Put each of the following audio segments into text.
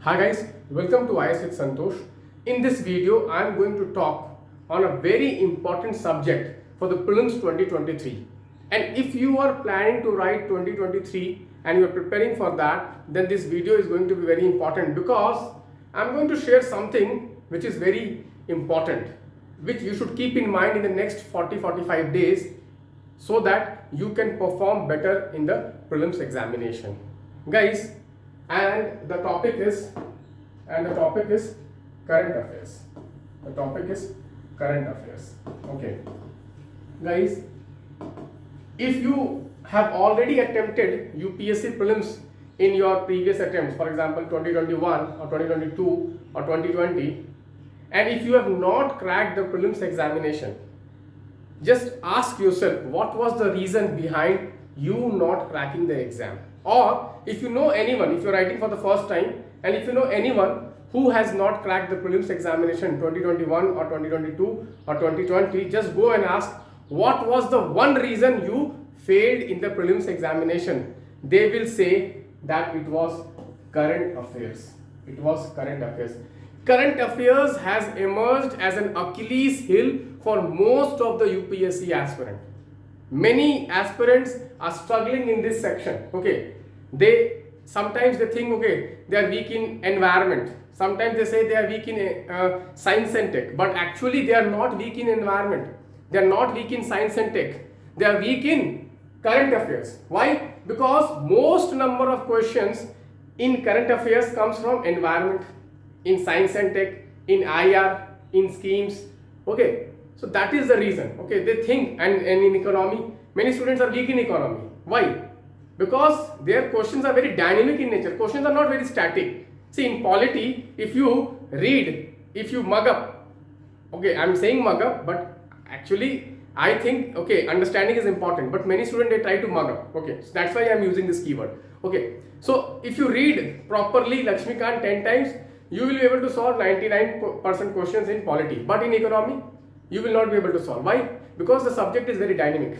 Hi guys, welcome to IAS with Santosh. In this video, I am going to talk on a very important subject for the prelims 2023. And if you are planning to write 2023 and you are preparing for that, then this video is going to be very important because I am going to share something which is very important, which you should keep in mind in the next 40-45 days so that you can perform better in the prelims examination. Guys, and the topic is current affairs. The topic is current affairs. Okay, guys, if you have already attempted UPSC prelims in your previous attempts, for example 2021 or 2022 or 2020, and if you have not cracked the prelims examination, just ask yourself what was the reason behind you not cracking the exam. Or if you know anyone, if you're writing for the first time, and if you know anyone who has not cracked the prelims examination 2021 or 2022 or 2020, just go and ask what was the one reason you failed in the prelims examination. They will say that it was current affairs. It was current affairs. Current affairs has emerged as an Achilles heel for most of the UPSC aspirant. Many aspirants are struggling in this section. Okay, sometimes they think, okay, they are weak in environment. Sometimes they say they are weak in science and tech, but actually they are not weak in environment. They are not weak in science and tech. They are weak in current affairs. Why? Because most number of questions in current affairs comes from environment, in science and tech, in IR, in schemes. Okay, so that is the reason. Okay, they think, and in economy, many students are weak in economy. Why? Because their questions are very dynamic in nature. Questions are not very static. See, in polity, if you read, if you mug up, okay, I am saying mug up, but actually I think, okay, understanding is important, but many students, they try to mug up. Okay, so that's why I am using this keyword. Okay, so if you read properly Lakshmikant 10 times, you will be able to solve 99% questions in polity, but in economy, you will not be able to solve. Why? Because the subject is very dynamic.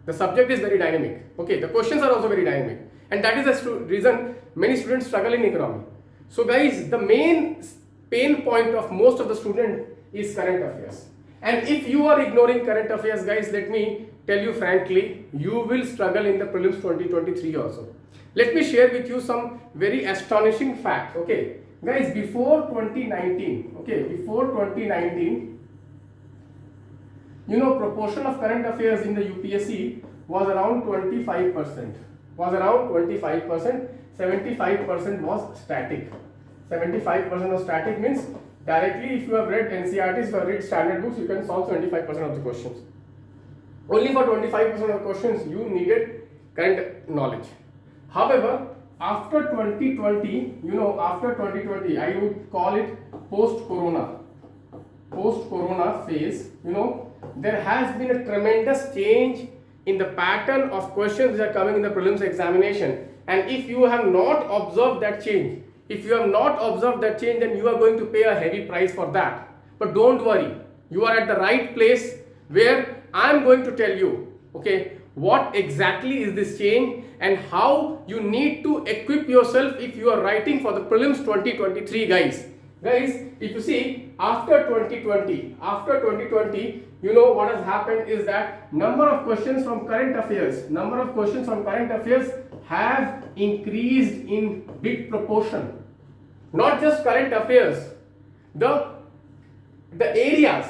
The subject is very dynamic. Okay, the questions are also very dynamic, and that is the reason many students struggle in economy. So guys, the main pain point of most of the student is current affairs. And if you are ignoring current affairs, guys, let me tell you frankly, you will struggle in the prelims 2023 also. Let me share with you some very astonishing fact. Okay, guys, before 2019, you know, proportion of current affairs in the UPSC was around 25%. 75% was static. 75% was static means directly if you have read NCERTs, if you have read standard books, you can solve 25% of the questions. Only for 25% of the questions you needed current knowledge. However, after 2020, you know, after 2020, I would call it post-corona phase, you know, there has been a tremendous change in the pattern of questions that are coming in the prelims examination. And if you have not observed that change, then you are going to pay a heavy price for that. But don't worry, you are at the right place where I am going to tell you, okay, what exactly is this change and how you need to equip yourself if you are writing for the prelims 2023, guys. Guys, if you see, after 2020, you know what has happened is that number of questions from current affairs have increased in big proportion. Not just current affairs, the areas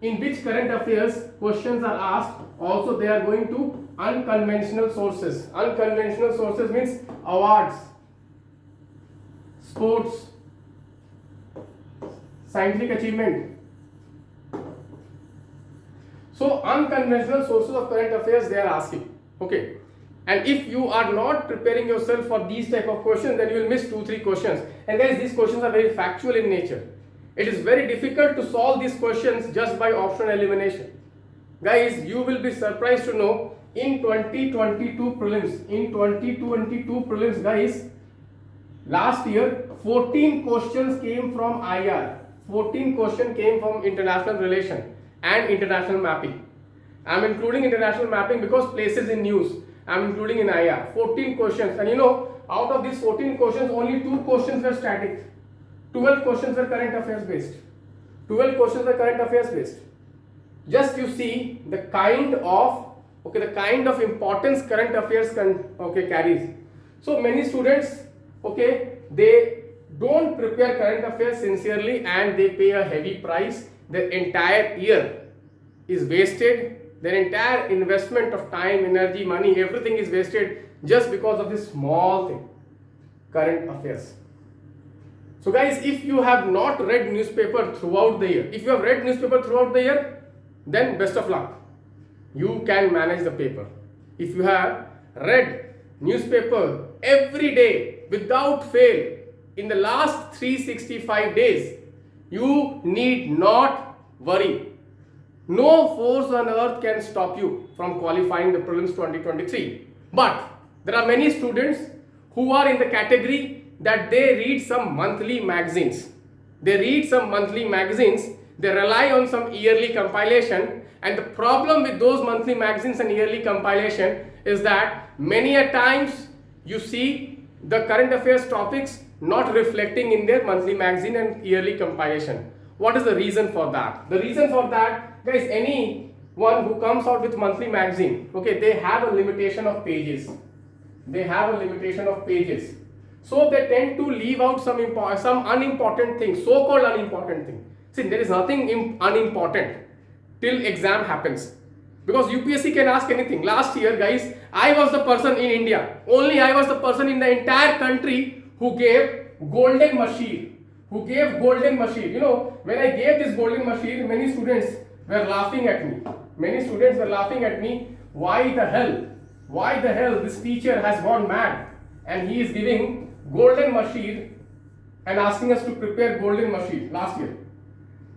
in which current affairs questions are asked, also they are going to unconventional sources. Unconventional sources means awards, sports, scientific achievement. So unconventional sources of current affairs they are asking. Okay, and if you are not preparing yourself for these type of questions, then you will miss 2-3 questions. And guys, these questions are very factual in nature. It is very difficult to solve these questions just by option elimination. Guys, you will be surprised to know in 2022 prelims, guys, last year 14 questions came from IR, 14 questions came from international relation and international mapping. I am including international mapping because places in news. I am including in IR. 14 questions, and you know, out of these 14 questions, only 2 questions were static. 12 questions were current affairs based. 12 questions were current affairs based. Just you see the kind of importance current affairs carries. So many students, they don't prepare current affairs sincerely and they pay a heavy price. Their entire year is wasted. Their entire investment of time, energy, money, everything is wasted just because of this small thing, current affairs. So guys, if you have not read newspaper throughout the year, if you have read newspaper throughout the year, then best of luck. You can manage the paper. If you have read newspaper every day without fail in the last 365 days, you need not worry. No force on earth can stop you from qualifying the prelims 2023. But there are many students who are in the category that they read some monthly magazines. They read some monthly magazines, they rely on some yearly compilation, and the problem with those monthly magazines and yearly compilation is that many a times you see the current affairs topics not reflecting in their monthly magazine and yearly compilation. What is the reason for that? The reason for that, guys, anyone who comes out with monthly magazine, they have a limitation of pages. They have a limitation of pages. So they tend to leave out some unimportant things, so-called unimportant thing. See, there is nothing unimportant till exam happens. Because UPSC can ask anything. Last year, guys, I was the person in India. Only I was the person in the entire country who gave golden machine. You know, when I gave this golden machine, many students were laughing at me. Why the hell this teacher has gone mad and he is giving golden machine and asking us to prepare golden machine last year.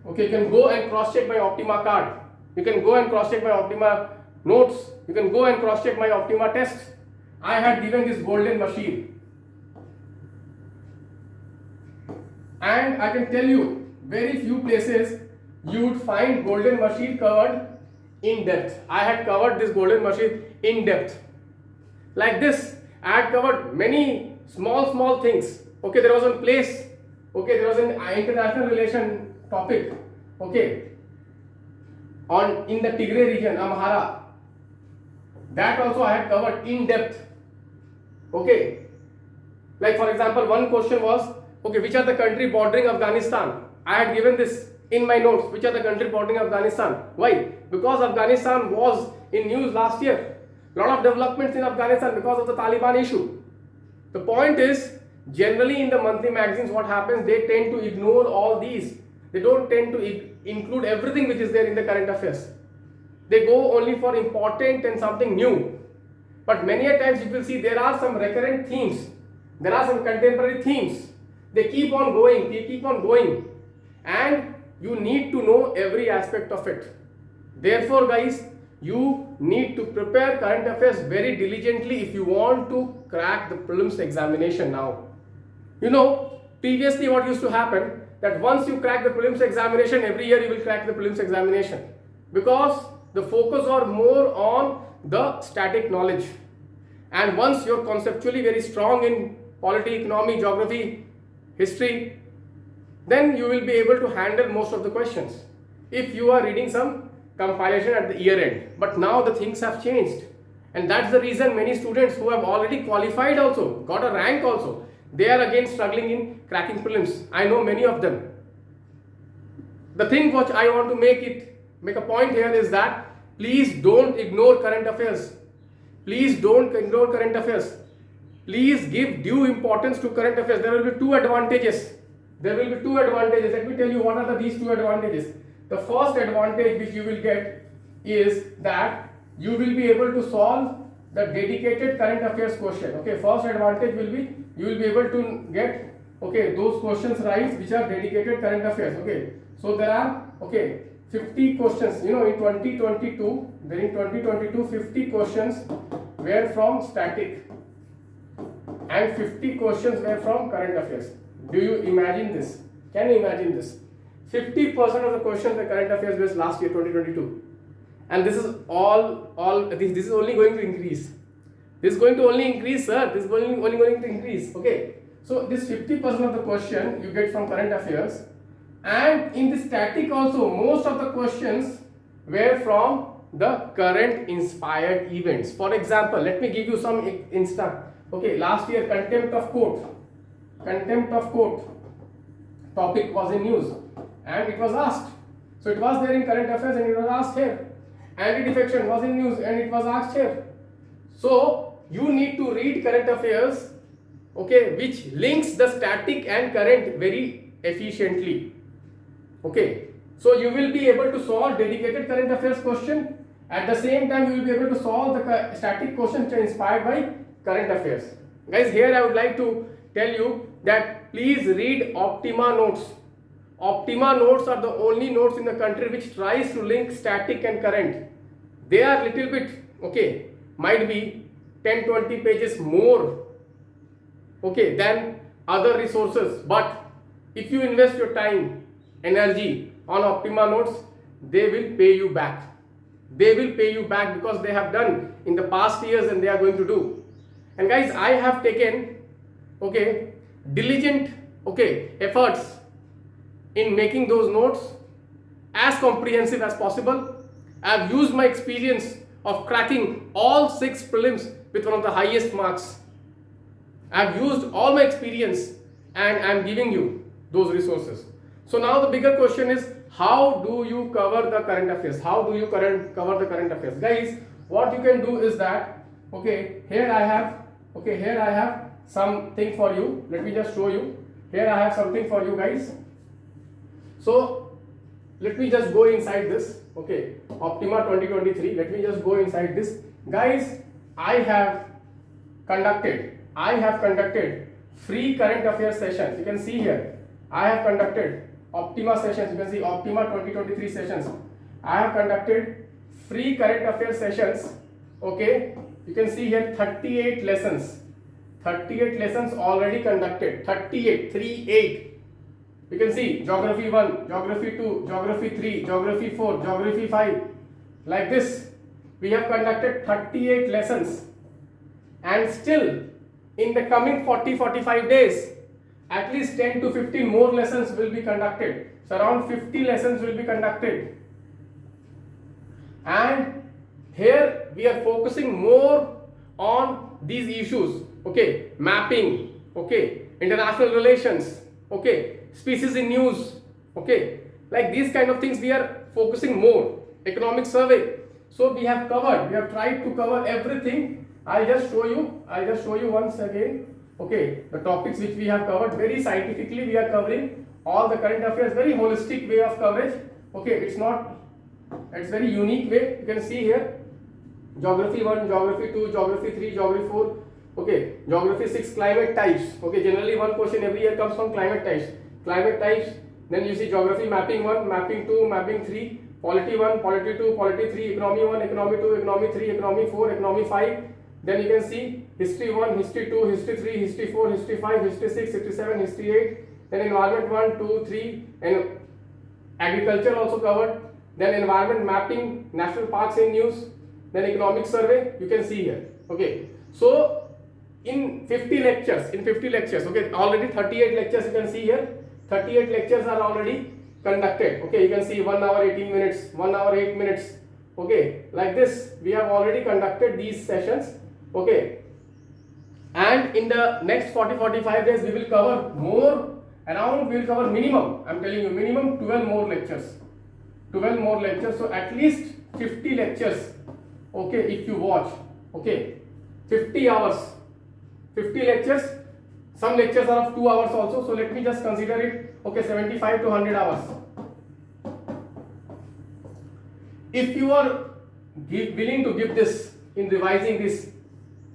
You can go and cross check my Optima card. You can go and cross check my Optima notes. You can go and cross check my Optima tests. I had given this golden machine. And I can tell you, very few places you would find golden machine covered in depth. I had covered this golden machine in depth. Like this, I had covered many small things. There was a place. There was an international relation topic. In the Tigray region, Amhara. That also I had covered in depth. Like for example, one question was, which are the country bordering Afghanistan? I had given this in my notes. Which are the country bordering Afghanistan? Why? Because Afghanistan was in news last year. Lot of developments in Afghanistan because of the Taliban issue. The point is, generally in the monthly magazines, what happens? They tend to ignore all these. They don't tend to include everything which is there in the current affairs. They go only for important and something new. But many a times you will see there are some recurrent themes. There are some contemporary themes. They keep on going. And you need to know every aspect of it. Therefore, guys, you need to prepare current affairs very diligently if you want to crack the prelims examination now. You know, previously what used to happen, that once you crack the prelims examination, every year you will crack the prelims examination. Because the focus are more on the static knowledge. And once you're conceptually very strong in polity, economy, geography, history, then you will be able to handle most of the questions if you are reading some compilation at the year end. But now the things have changed, and that's the reason many students who have already qualified also, got a rank also, they are again struggling in cracking prelims. I know many of them. The thing which I want to make a point here is that please don't ignore current affairs. Please don't ignore current affairs. Please give due importance to current affairs. There will be two advantages. Let me tell you what are these two advantages. The first advantage which you will get is that you will be able to solve the dedicated current affairs question. First advantage will be you will be able to get those questions right which are dedicated current affairs. So there are 50 questions. In 2022, 50 questions were from static and 50 questions were from current affairs. Do you imagine this? Can you imagine this? 50% of the questions were current affairs based last year, 2022, and this is this is only going to increase. This is going to only increase, sir. This is only going to increase. So this 50% of the question you get from current affairs, and in the static also most of the questions were from the current inspired events. For example, let me give you some insta. Okay, last year contempt of court topic was in news and it was asked. So it was there in current affairs and it was asked here. Anti-defection was in news and it was asked here. So you need to read current affairs, okay, which links the static and current very efficiently. Okay, so you will be able to solve dedicated current affairs question. At the same time, you will be able to solve the static questions which are inspired by current affairs. Guys, here I would like to tell you that please read Optima notes. Optima notes are the only notes in the country which tries to link static and current. They are little bit, okay, might be 10-20 pages more, okay, than other resources, but if you invest your time, energy on Optima notes, they will pay you back. They will pay you back because they have done in the past years and they are going to do. And guys, I have taken, okay, diligent, okay, efforts in making those notes as comprehensive as possible. I have used my experience of cracking all 6 prelims with one of the highest marks. I have used all my experience and I am giving you those resources. So now the bigger question is, how do you cover the current affairs? How do you cover the current affairs? Guys, what you can do is that, okay, here I have something for you. Let me just show you. Here I have something for you guys. So let me just go inside this. Okay, Optima 2023. Let me just go inside this. Guys, I have conducted free current affairs sessions. You can see here, I have conducted Optima sessions. You can see Optima 2023 sessions. I have conducted free current affairs sessions. Okay, you can see here 38 lessons. 38 lessons already conducted. 38. You can see Geography 1, Geography 2, Geography 3, Geography 4, Geography 5. Like this, we have conducted 38 lessons. And still, in the coming 40-45 days, at least 10 to 15 more lessons will be conducted. So around 50 lessons will be conducted. And here we are focusing more on these issues. Okay, mapping, okay, international relations, okay, species in news, okay, like these kind of things we are focusing more. Economic survey. So we have tried to cover everything. I'll just show you once again. Okay, the topics which we have covered very scientifically. We are covering all the current affairs, very holistic way of coverage. Okay, it's very unique way. You can see here, Geography 1, Geography 2, Geography 3, Geography 4. Okay, Geography 6, climate types. Okay, generally one question every year comes from climate types. Then you see Geography mapping 1, mapping 2, mapping 3, polity 1, polity 2, polity 3, economy 1, economy 2, economy 3, economy 4, economy 5. Then you can see history 1, history 2, history 3, history 4, history 5, history 6, history 7, history 8. Then environment 1, 2, 3, and agriculture also covered. Then environment mapping, national parks in news. Then economic survey, you can see here. Okay, so in 50 lectures, okay, already 38 lectures you can see here. 38 lectures are already conducted. Okay, you can see 1 hour 18 minutes, 1 hour 8 minutes. Okay, like this we have already conducted these sessions. Okay, and in the next 40-45 days we will cover more. We will cover minimum, I'm telling you, minimum 12 more lectures. So at least 50 lectures. Okay, if you watch, okay, 50 hours, 50 lectures. Some lectures are of 2 hours also, so let me just consider it, okay, 75 to 100 hours. If you are willing to give this in revising this,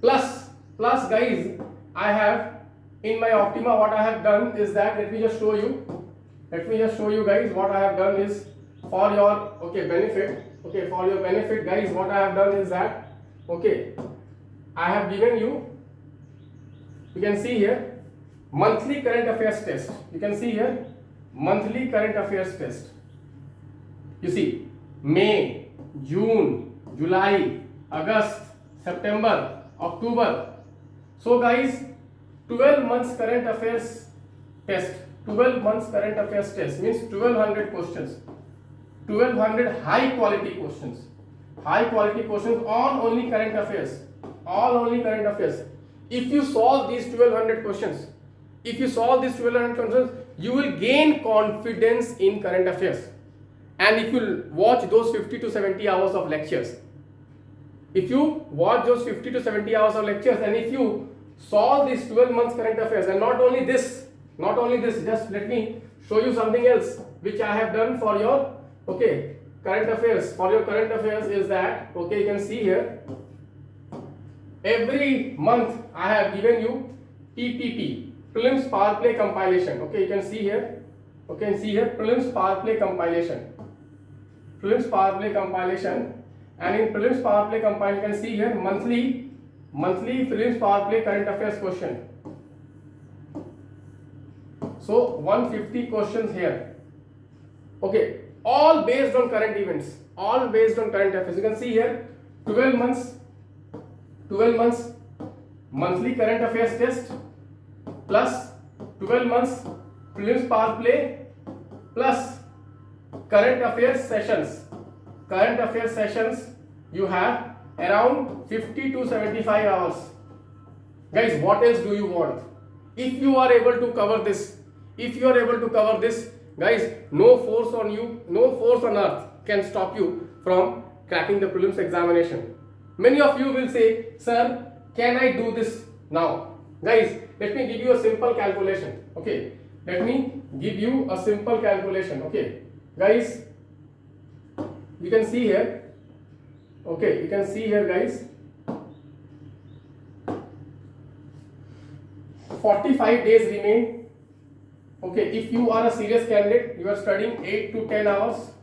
plus guys, I have in my Optima, what I have done is that, let me just show you guys, what I have done is for your benefit. Okay, for your benefit guys, what I have done is that, okay, I have given you can see here, monthly current affairs test. You can see here, monthly current affairs test. You see, May, June, July, August, September, October. So guys, 12 months current affairs test. 12 months current affairs test means 1200 questions. 1200 high quality questions. High quality questions on only current affairs. All only current affairs. If you solve these 1200 questions, you will gain confidence in current affairs. And if you watch those 50 to 70 hours of lectures, and if you solve these 12 months current affairs, and not only this, just let me show you something else which I have done for your current affairs. For your current affairs is that you can see here, every month I have given you PPP, prelims power play compilation. You can see here, prelims power play compilation. And in prelims power play compilation, you can see here monthly prelims power play current affairs question. So 150 questions here. All based on current events, all based on current affairs. You can see here 12 months monthly current affairs test plus 12 months prelims power play plus current affairs sessions. You have around 50 to 75 hours. Guys, what else do you want? If you are able to cover this, guys, no force on earth can stop you from cracking the prelims examination. Many of you will say, sir, can I do this now? Guys, let me give you a simple calculation. Guys, you can see here, guys, 45 days remain. If you are a serious candidate, you are studying 8 to 10 hours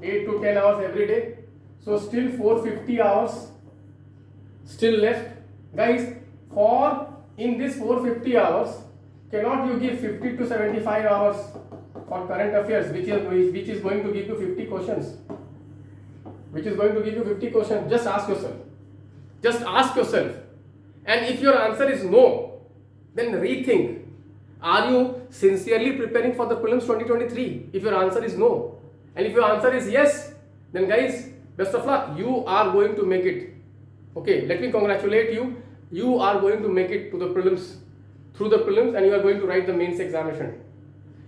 every day, so still 450 hours still left. Guys, in this 450 hours, cannot you give 50 to 75 hours for current affairs, which is going to give you 50 questions? Just ask yourself. And if your answer is no, then rethink. Are you sincerely preparing for the prelims 2023? If your answer is no, and if your answer is yes, then guys, best of luck. You are going to make it. Let me congratulate you. You are going to make it to the prelims, and you are going to write the mains examination.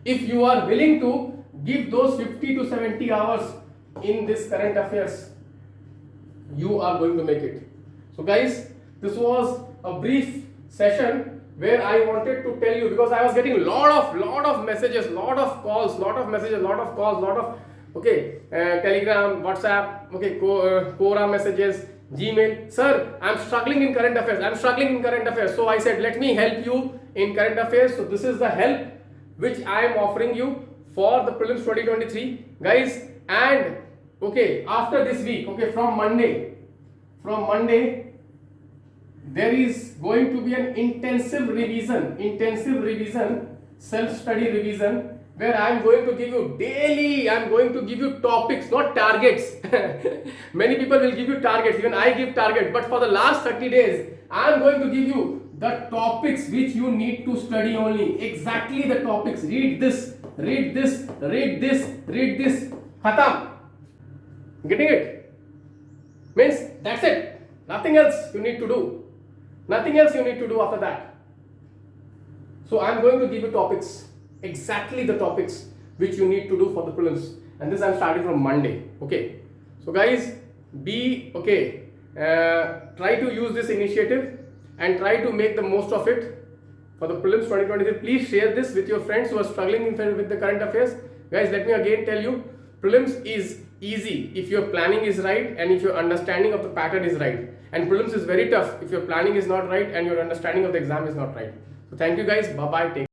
If you are willing to give those 50 to 70 hours in this current affairs, you are going to make it. So guys, this was a brief session where I wanted to tell you, because I was getting lot of messages, lot of Telegram, WhatsApp, Quora messages, Gmail. Sir, I'm struggling in current affairs. So I said, let me help you in current affairs. So this is the help which I am offering you for the prelims 2023, guys. And after this week, from Monday, there is going to be an intensive revision, self-study revision, where I am going to give you daily, topics, not targets. Many people will give you targets, even I give targets, but for the last 30 days, I am going to give you the topics which you need to study only. Exactly the topics. Read this. Khatam. Getting it? Means that's it. Nothing else you need to do. After that. So I am going to give you topics. Exactly the topics which you need to do for the prelims. And this I am starting from Monday. So guys, try to use this initiative and try to make the most of it for the prelims 2023. Please share this with your friends who are struggling with the current affairs. Guys, let me again tell you, prelims is easy if your planning is right and if your understanding of the pattern is right. And prelims is very tough if your planning is not right and your understanding of the exam is not right. So thank you guys. Bye bye. Take